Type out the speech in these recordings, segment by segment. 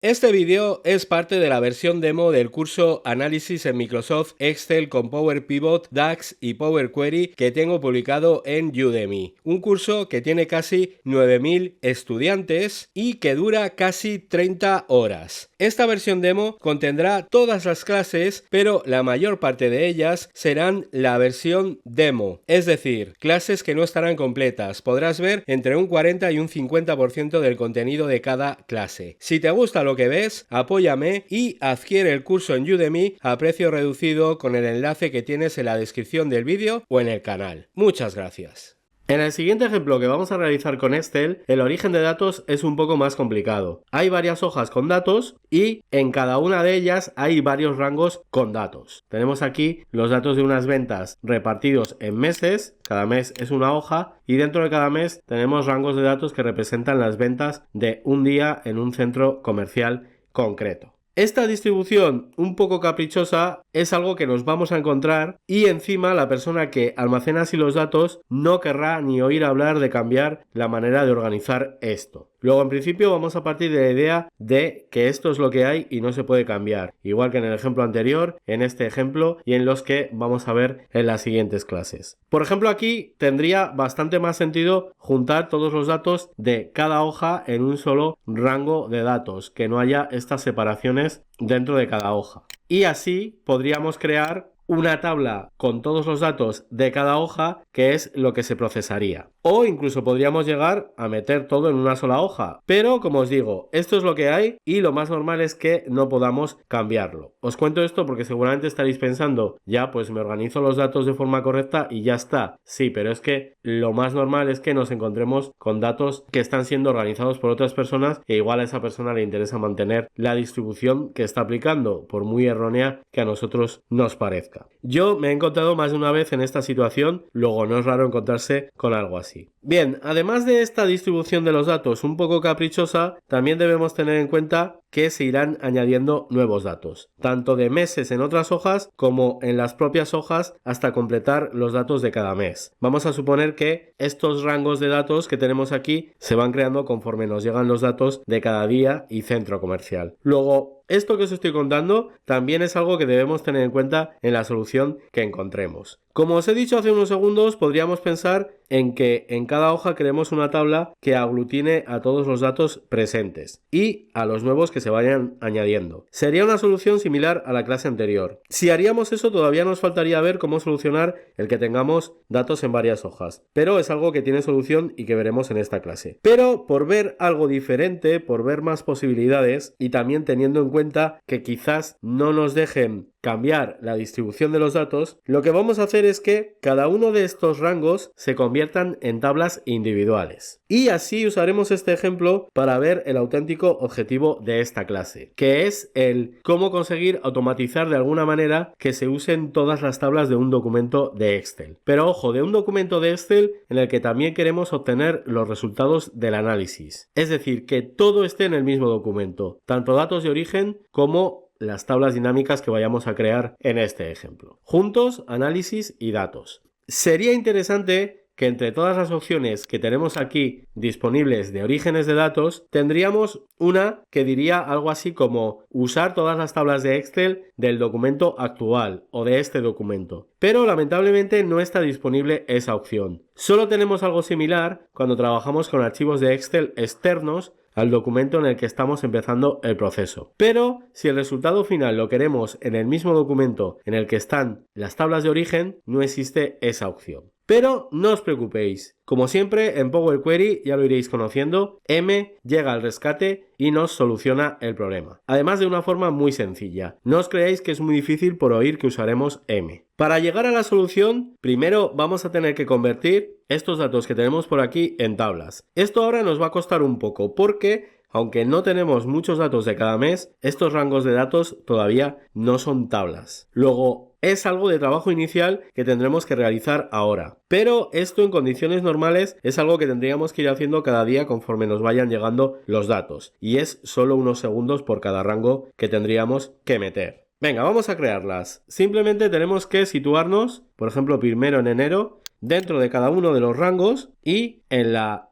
Este vídeo es parte de la versión demo del curso Análisis en Microsoft Excel con Power Pivot, DAX y Power Query que tengo publicado en Udemy. Un curso que tiene casi 9000 estudiantes y que dura casi 30 horas. Esta versión demo contendrá todas las clases, pero la mayor parte de ellas serán la versión demo, es decir, clases que no estarán completas. Podrás ver entre un 40 y un 50% del contenido de cada clase. Si te gusta lo que ves, apóyame y adquiere el curso en Udemy a precio reducido con el enlace que tienes en la descripción del vídeo o en el canal. Muchas gracias. En el siguiente ejemplo que vamos a realizar con Excel, el origen de datos es un poco más complicado. Hay varias hojas con datos y en cada una de ellas hay varios rangos con datos. Tenemos aquí los datos de unas ventas repartidos en meses, cada mes es una hoja y dentro de cada mes tenemos rangos de datos que representan las ventas de un día en un centro comercial concreto. Esta distribución un poco caprichosa es algo que nos vamos a encontrar y encima la persona que almacena así los datos no querrá ni oír hablar de cambiar la manera de organizar esto. Luego, en principio, vamos a partir de la idea de que esto es lo que hay y no se puede cambiar, igual que en el ejemplo anterior, en este ejemplo y en los que vamos a ver en las siguientes clases. Por ejemplo, aquí tendría bastante más sentido juntar todos los datos de cada hoja en un solo rango de datos, que no haya estas separaciones dentro de cada hoja. Y así podríamos crear una tabla con todos los datos de cada hoja, que es lo que se procesaría. O incluso podríamos llegar a meter todo en una sola hoja. Pero, como os digo, esto es lo que hay y lo más normal es que no podamos cambiarlo. Os cuento esto porque seguramente estaréis pensando, ya pues me organizo los datos de forma correcta y ya está. Sí, pero es que lo más normal es que nos encontremos con datos que están siendo organizados por otras personas e igual a esa persona le interesa mantener la distribución que está aplicando, por muy errónea que a nosotros nos parezca. Yo me he encontrado más de una vez en esta situación, luego no es raro encontrarse con algo así. Bien, además de esta distribución de los datos un poco caprichosa, también debemos tener en cuenta que se irán añadiendo nuevos datos, tanto de meses en otras hojas como en las propias hojas hasta completar los datos de cada mes. Vamos a suponer que estos rangos de datos que tenemos aquí se van creando conforme nos llegan los datos de cada día y centro comercial. Luego, esto que os estoy contando también es algo que debemos tener en cuenta en la solución que encontremos. Como os he dicho hace unos segundos, podríamos pensar en que en cada hoja creemos una tabla que aglutine a todos los datos presentes y a los nuevos que se vayan añadiendo. Sería una solución similar a la clase anterior. Si haríamos eso, todavía nos faltaría ver cómo solucionar el que tengamos datos en varias hojas, pero es algo que tiene solución y que veremos en esta clase. Pero por ver algo diferente, por ver más posibilidades y también teniendo en cuenta que quizás no nos dejen cambiar la distribución de los datos, lo que vamos a hacer es que cada uno de estos rangos se conviertan en tablas individuales. Y así usaremos este ejemplo para ver el auténtico objetivo de esta clase, que es el cómo conseguir automatizar de alguna manera que se usen todas las tablas de un documento de Excel. Pero ojo, de un documento de Excel en el que también queremos obtener los resultados del análisis. Es decir, que todo esté en el mismo documento, tanto datos de origen como las tablas dinámicas que vayamos a crear en este ejemplo. Juntos, análisis y datos. Sería interesante que entre todas las opciones que tenemos aquí disponibles de orígenes de datos, tendríamos una que diría algo así como usar todas las tablas de Excel del documento actual o de este documento. Pero lamentablemente no está disponible esa opción. Solo tenemos algo similar cuando trabajamos con archivos de Excel externos al documento en el que estamos empezando el proceso. Pero si el resultado final lo queremos en el mismo documento en el que están las tablas de origen, no existe esa opción. Pero no os preocupéis, como siempre en Power Query ya lo iréis conociendo, M llega al rescate y nos soluciona el problema. Además de una forma muy sencilla. No os creáis que es muy difícil por oír que usaremos M. Para llegar a la solución, primero vamos a tener que convertir estos datos que tenemos por aquí en tablas. Esto ahora nos va a costar un poco porque, aunque no tenemos muchos datos de cada mes, estos rangos de datos todavía no son tablas. Luego, es algo de trabajo inicial que tendremos que realizar ahora. Pero esto en condiciones normales es algo que tendríamos que ir haciendo cada día conforme nos vayan llegando los datos. Y es solo unos segundos por cada rango que tendríamos que meter. Venga, vamos a crearlas. Simplemente tenemos que situarnos, por ejemplo, primero en enero, dentro de cada uno de los rangos y en la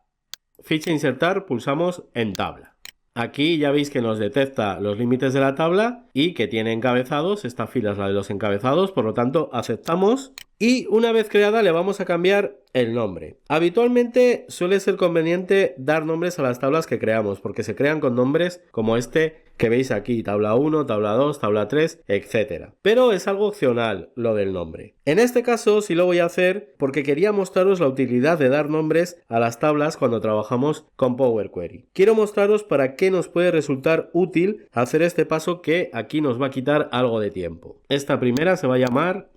ficha insertar pulsamos en tabla. Aquí ya veis que nos detecta los límites de la tabla y que tiene encabezados. Esta fila es la de los encabezados, por lo tanto aceptamos. Y una vez creada le vamos a cambiar el nombre. Habitualmente suele ser conveniente dar nombres a las tablas que creamos, porque se crean con nombres como este que veis aquí, tabla 1, tabla 2, tabla 3, etc. Pero es algo opcional lo del nombre. En este caso sí lo voy a hacer porque quería mostraros la utilidad de dar nombres a las tablas cuando trabajamos con Power Query. Quiero mostraros para qué nos puede resultar útil hacer este paso que aquí nos va a quitar algo de tiempo. Esta primera se va a llamar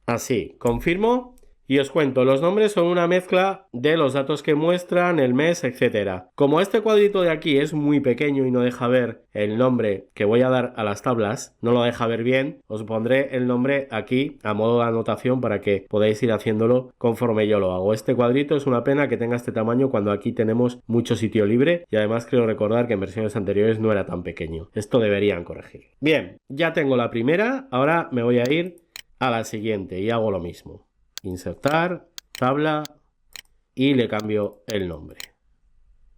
así, confirmo y os cuento, los nombres son una mezcla de los datos que muestran, el mes, etc. Como este cuadrito de aquí es muy pequeño y no deja ver el nombre que voy a dar a las tablas, no lo deja ver bien, os pondré el nombre aquí a modo de anotación para que podáis ir haciéndolo conforme yo lo hago. Este cuadrito es una pena que tenga este tamaño cuando aquí tenemos mucho sitio libre y además creo recordar que en versiones anteriores no era tan pequeño. Esto deberían corregir. Bien, ya tengo la primera, ahora me voy a ir a la siguiente y hago lo mismo. Insertar, tabla y le cambio el nombre.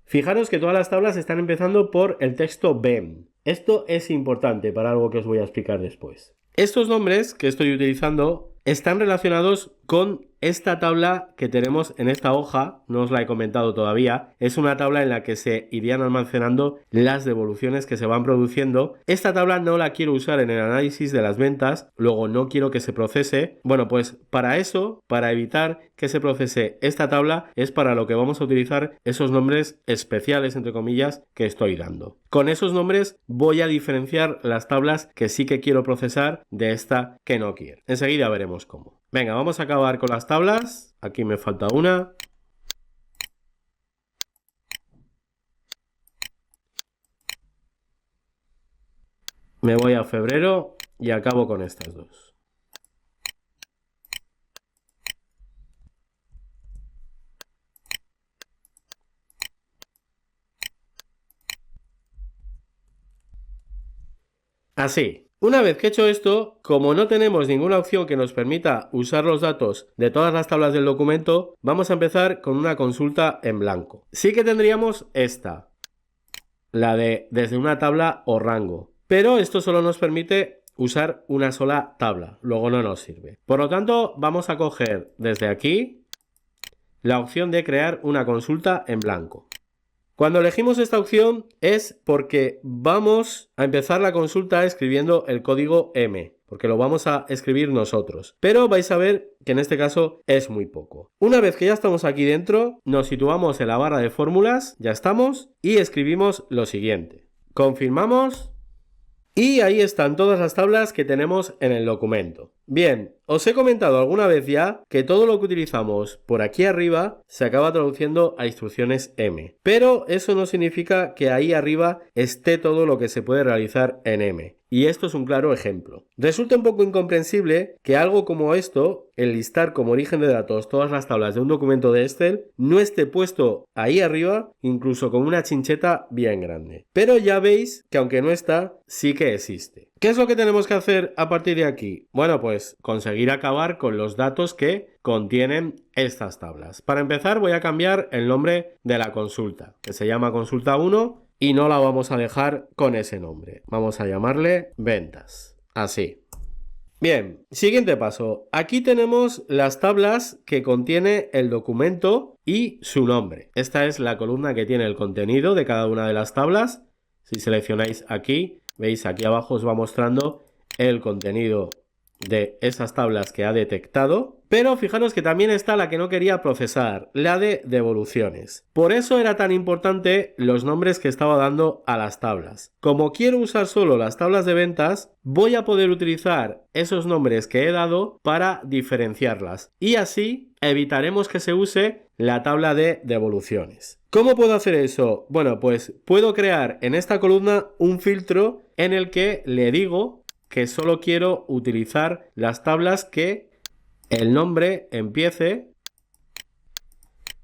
Fijaros que todas las tablas están empezando por el texto BEM. Esto es importante para algo que os voy a explicar después. Estos nombres que estoy utilizando están relacionados con esta tabla que tenemos en esta hoja, no os la he comentado todavía, es una tabla en la que se irían almacenando las devoluciones que se van produciendo. Esta tabla no la quiero usar en el análisis de las ventas, luego no quiero que se procese. Bueno, pues para eso, para evitar que se procese esta tabla, es para lo que vamos a utilizar esos nombres especiales, entre comillas, que estoy dando. Con esos nombres voy a diferenciar las tablas que sí que quiero procesar de esta que no quiero. Enseguida veremos cómo. Venga, vamos a acabar con las tablas. Aquí me falta una. Me voy a febrero y acabo con estas dos. Así. Una vez que he hecho esto, como no tenemos ninguna opción que nos permita usar los datos de todas las tablas del documento, vamos a empezar con una consulta en blanco. Sí que tendríamos esta, la de desde una tabla o rango, pero esto solo nos permite usar una sola tabla, luego no nos sirve. Por lo tanto, vamos a coger desde aquí la opción de crear una consulta en blanco. Cuando elegimos esta opción es porque vamos a empezar la consulta escribiendo el código M, porque lo vamos a escribir nosotros. Pero vais a ver que en este caso es muy poco. Una vez que ya estamos aquí dentro, nos situamos en la barra de fórmulas, ya estamos, y escribimos lo siguiente. Confirmamos. Y ahí están todas las tablas que tenemos en el documento. Bien, os he comentado alguna vez ya que todo lo que utilizamos por aquí arriba se acaba traduciendo a instrucciones M. Pero eso no significa que ahí arriba esté todo lo que se puede realizar en M. Y esto es un claro ejemplo. Resulta un poco incomprensible que algo como esto, el listar como origen de datos todas las tablas de un documento de Excel, no esté puesto ahí arriba, incluso con una chincheta bien grande. Pero ya veis que aunque no está, sí que existe. ¿Qué es lo que tenemos que hacer a partir de aquí? Bueno, pues conseguir acabar con los datos que contienen estas tablas. Para empezar voy a cambiar el nombre de la consulta, que se llama consulta 1 y no la vamos a dejar con ese nombre. Vamos a llamarle ventas. Así. Bien, siguiente paso. Aquí tenemos las tablas que contiene el documento y su nombre. Esta es la columna que tiene el contenido de cada una de las tablas. Si seleccionáis aquí, veis aquí abajo os va mostrando el contenido de esas tablas que ha detectado. Pero fijaros que también está la que no quería procesar, la de devoluciones. Por eso era tan importante los nombres que estaba dando a las tablas. Como quiero usar solo las tablas de ventas, voy a poder utilizar esos nombres que he dado para diferenciarlas. Y así evitaremos que se use la tabla de devoluciones. ¿Cómo puedo hacer eso? Bueno, pues puedo crear en esta columna un filtro en el que le digo que solo quiero utilizar las tablas que el nombre empiece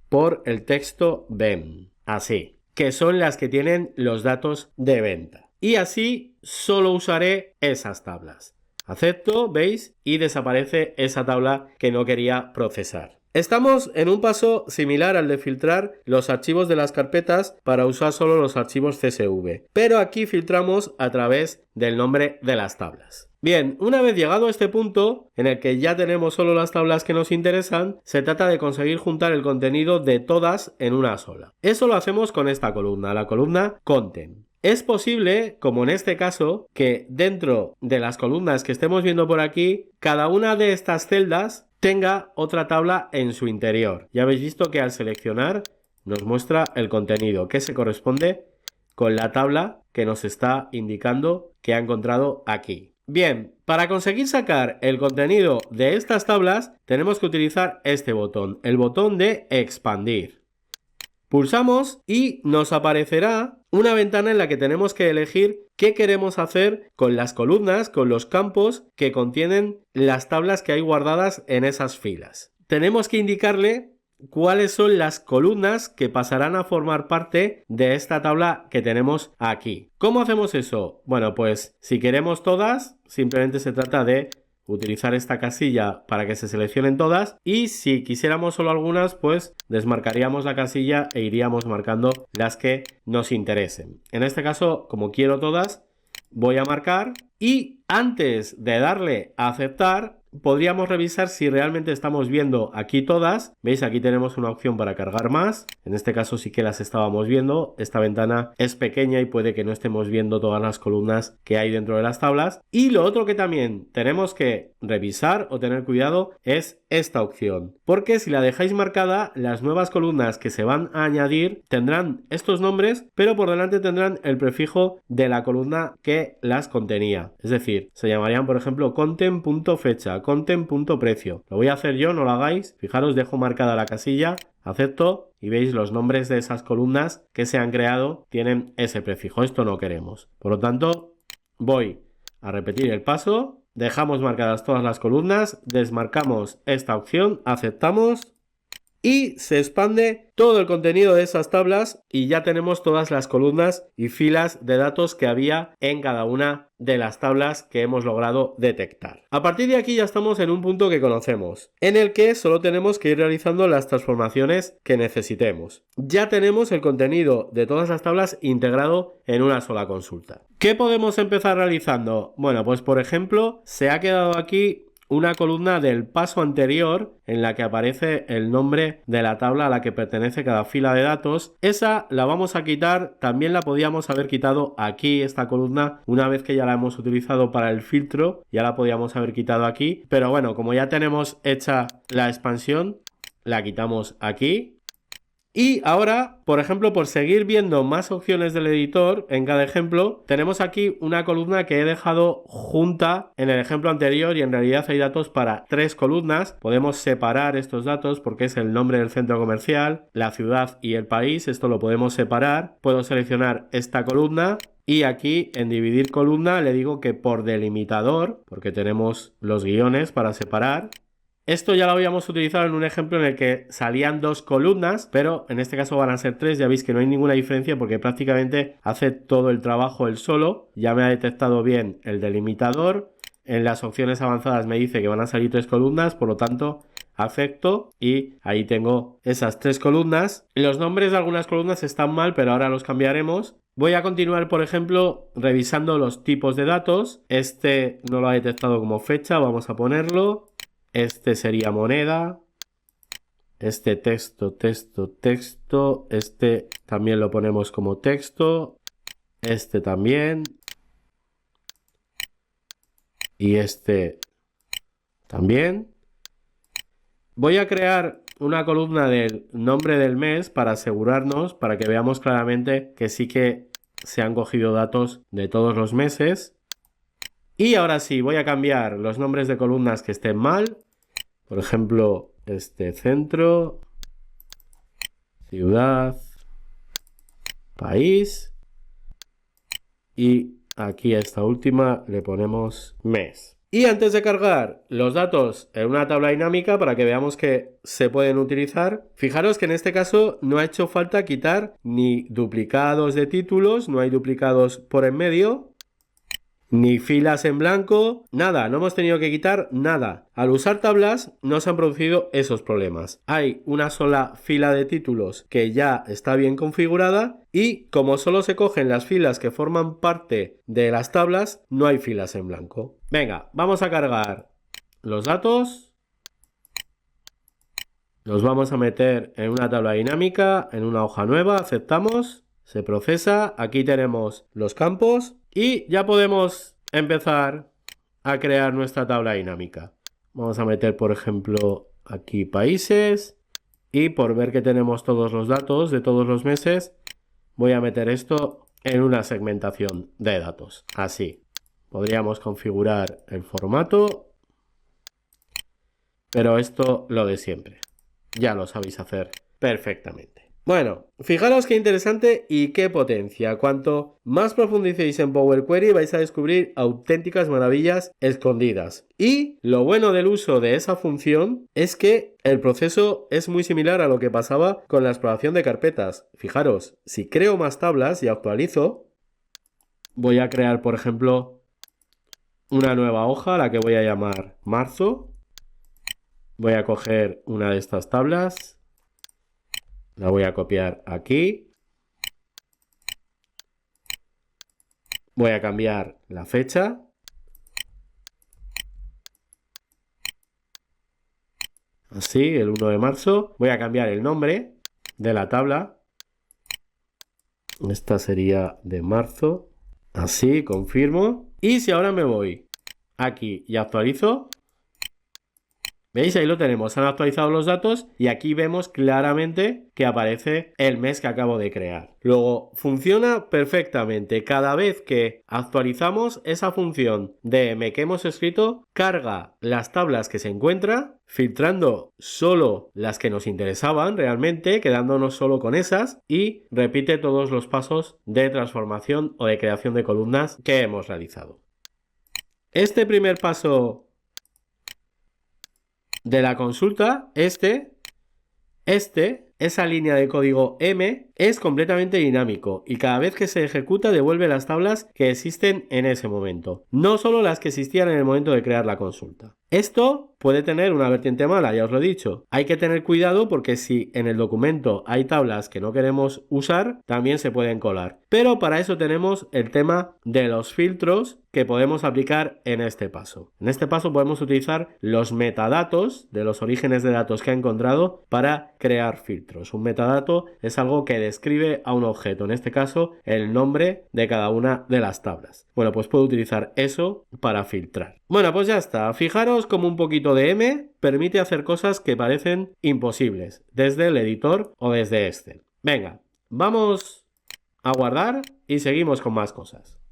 por el texto BEM, así, que son las que tienen los datos de venta. Y así solo usaré esas tablas. Acepto, ¿veis? Y desaparece esa tabla que no quería procesar. Estamos en un paso similar al de filtrar los archivos de las carpetas para usar solo los archivos CSV, pero aquí filtramos a través del nombre de las tablas. Bien, una vez llegado a este punto, en el que ya tenemos solo las tablas que nos interesan, se trata de conseguir juntar el contenido de todas en una sola. Eso lo hacemos con esta columna, la columna Content. Es posible, como en este caso, que dentro de las columnas que estemos viendo por aquí, cada una de estas celdas tenga otra tabla en su interior. Ya habéis visto que al seleccionar nos muestra el contenido que se corresponde con la tabla que nos está indicando que ha encontrado aquí. Bien, para conseguir sacar el contenido de estas tablas tenemos que utilizar este botón, el botón de expandir. Pulsamos y nos aparecerá una ventana en la que tenemos que elegir qué queremos hacer con las columnas, con los campos que contienen las tablas que hay guardadas en esas filas. Tenemos que indicarle cuáles son las columnas que pasarán a formar parte de esta tabla que tenemos aquí. ¿Cómo hacemos eso? Bueno, pues si queremos todas, simplemente se trata de utilizar esta casilla para que se seleccionen todas, y si quisiéramos solo algunas, pues desmarcaríamos la casilla e iríamos marcando las que nos interesen. En este caso, como quiero todas, voy a marcar, y antes de darle a aceptar, podríamos revisar si realmente estamos viendo aquí todas. ¿Veis? Aquí tenemos una opción para cargar más. En este caso sí que las estábamos viendo. Esta ventana es pequeña y puede que no estemos viendo todas las columnas que hay dentro de las tablas. Y lo otro que también tenemos que revisar o tener cuidado es esta opción, porque si la dejáis marcada, las nuevas columnas que se van a añadir tendrán estos nombres, pero por delante tendrán el prefijo de la columna que las contenía. Es decir, se llamarían, por ejemplo, content.fecha, content.precio. Lo voy a hacer yo, no lo hagáis. Fijaros, dejo marcada la casilla, acepto, y veis los nombres de esas columnas que se han creado tienen ese prefijo. Esto no queremos. Por lo tanto, voy a repetir el paso. Dejamos marcadas todas las columnas, desmarcamos esta opción, aceptamos, y se expande todo el contenido de esas tablas y ya tenemos todas las columnas y filas de datos que había en cada una de las tablas que hemos logrado detectar. A partir de aquí ya estamos en un punto que conocemos, en el que solo tenemos que ir realizando las transformaciones que necesitemos. Ya tenemos el contenido de todas las tablas integrado en una sola consulta. ¿Qué podemos empezar realizando? Bueno, pues por ejemplo, se ha quedado aquí una columna del paso anterior en la que aparece el nombre de la tabla a la que pertenece cada fila de datos. Esa la vamos a quitar, también la podíamos haber quitado aquí, esta columna, una vez que ya la hemos utilizado para el filtro, ya la podíamos haber quitado aquí, pero bueno, como ya tenemos hecha la expansión, la quitamos aquí. Y ahora, por ejemplo, por seguir viendo más opciones del editor en cada ejemplo, tenemos aquí una columna que he dejado junta en el ejemplo anterior, y en realidad hay datos para 3 columnas. Podemos separar estos datos porque es el nombre del centro comercial, la ciudad y el país. Esto lo podemos separar. Puedo seleccionar esta columna y aquí en dividir columna le digo que por delimitador, porque tenemos los guiones para separar. Esto ya lo habíamos utilizado en un ejemplo en el que salían 2 columnas, pero en este caso van a ser 3. Ya veis que no hay ninguna diferencia porque prácticamente hace todo el trabajo él solo. Ya me ha detectado bien el delimitador. En las opciones avanzadas me dice que van a salir 3 columnas, por lo tanto acepto y ahí tengo esas 3 columnas. Los nombres de algunas columnas están mal, pero ahora los cambiaremos. Voy a continuar, por ejemplo, revisando los tipos de datos. Este no lo ha detectado como fecha, vamos a ponerlo. Este sería moneda, este texto, este también lo ponemos como texto, este también, y este también. Voy a crear una columna del nombre del mes para asegurarnos, para que veamos claramente que sí que se han cogido datos de todos los meses. Y ahora sí, voy a cambiar los nombres de columnas que estén mal. Por ejemplo, este centro, ciudad, país. Y aquí a esta última le ponemos mes. Y antes de cargar los datos en una tabla dinámica para que veamos que se pueden utilizar, fijaros que en este caso no ha hecho falta quitar ni duplicados de títulos, no hay duplicados por en medio, ni filas en blanco, nada, no hemos tenido que quitar nada. Al usar tablas no se han producido esos problemas. Hay una sola fila de títulos que ya está bien configurada y como solo se cogen las filas que forman parte de las tablas, no hay filas en blanco. Venga, vamos a cargar los datos. Los vamos a meter en una tabla dinámica, en una hoja nueva, aceptamos. Se procesa, aquí tenemos los campos y ya podemos empezar a crear nuestra tabla dinámica. Vamos a meter, por ejemplo, aquí países y por ver que tenemos todos los datos de todos los meses, voy a meter esto en una segmentación de datos. Así, podríamos configurar el formato, pero esto lo de siempre. Ya lo sabéis hacer perfectamente. Bueno, fijaros qué interesante y qué potencia. Cuanto más profundicéis en Power Query vais a descubrir auténticas maravillas escondidas. Y lo bueno del uso de esa función es que el proceso es muy similar a lo que pasaba con la exploración de carpetas. Fijaros, si creo más tablas y actualizo, voy a crear, por ejemplo, una nueva hoja, la que voy a llamar marzo. Voy a coger una de estas tablas. La voy a copiar aquí. Voy a cambiar la fecha. Así, el 1 de marzo. Voy a cambiar el nombre de la tabla. Esta sería de marzo. Así, confirmo. Y si ahora me voy aquí y actualizo, ¿veis? Ahí lo tenemos, han actualizado los datos y aquí vemos claramente que aparece el mes que acabo de crear. Luego, funciona perfectamente. Cada vez que actualizamos esa función de m que hemos escrito, carga las tablas que se encuentra, filtrando solo las que nos interesaban realmente, quedándonos solo con esas, y repite todos los pasos de transformación o de creación de columnas que hemos realizado. Este primer paso de la consulta, esa línea de código M es completamente dinámico y cada vez que se ejecuta devuelve las tablas que existen en ese momento, no solo las que existían en el momento de crear la consulta. Esto puede tener una vertiente mala, ya os lo he dicho. Hay que tener cuidado porque si en el documento hay tablas que no queremos usar, también se pueden colar. Pero para eso tenemos el tema de los filtros que podemos aplicar en este paso. En este paso podemos utilizar los metadatos de los orígenes de datos que ha encontrado para crear filtros. Un metadato es algo que describe a un objeto, en este caso el nombre de cada una de las tablas. Bueno, pues puedo utilizar eso para filtrar. Bueno, pues ya está. Fijaros como un poquito de M permite hacer cosas que parecen imposibles desde el editor o desde Excel. Venga, vamos a guardar y seguimos con más cosas.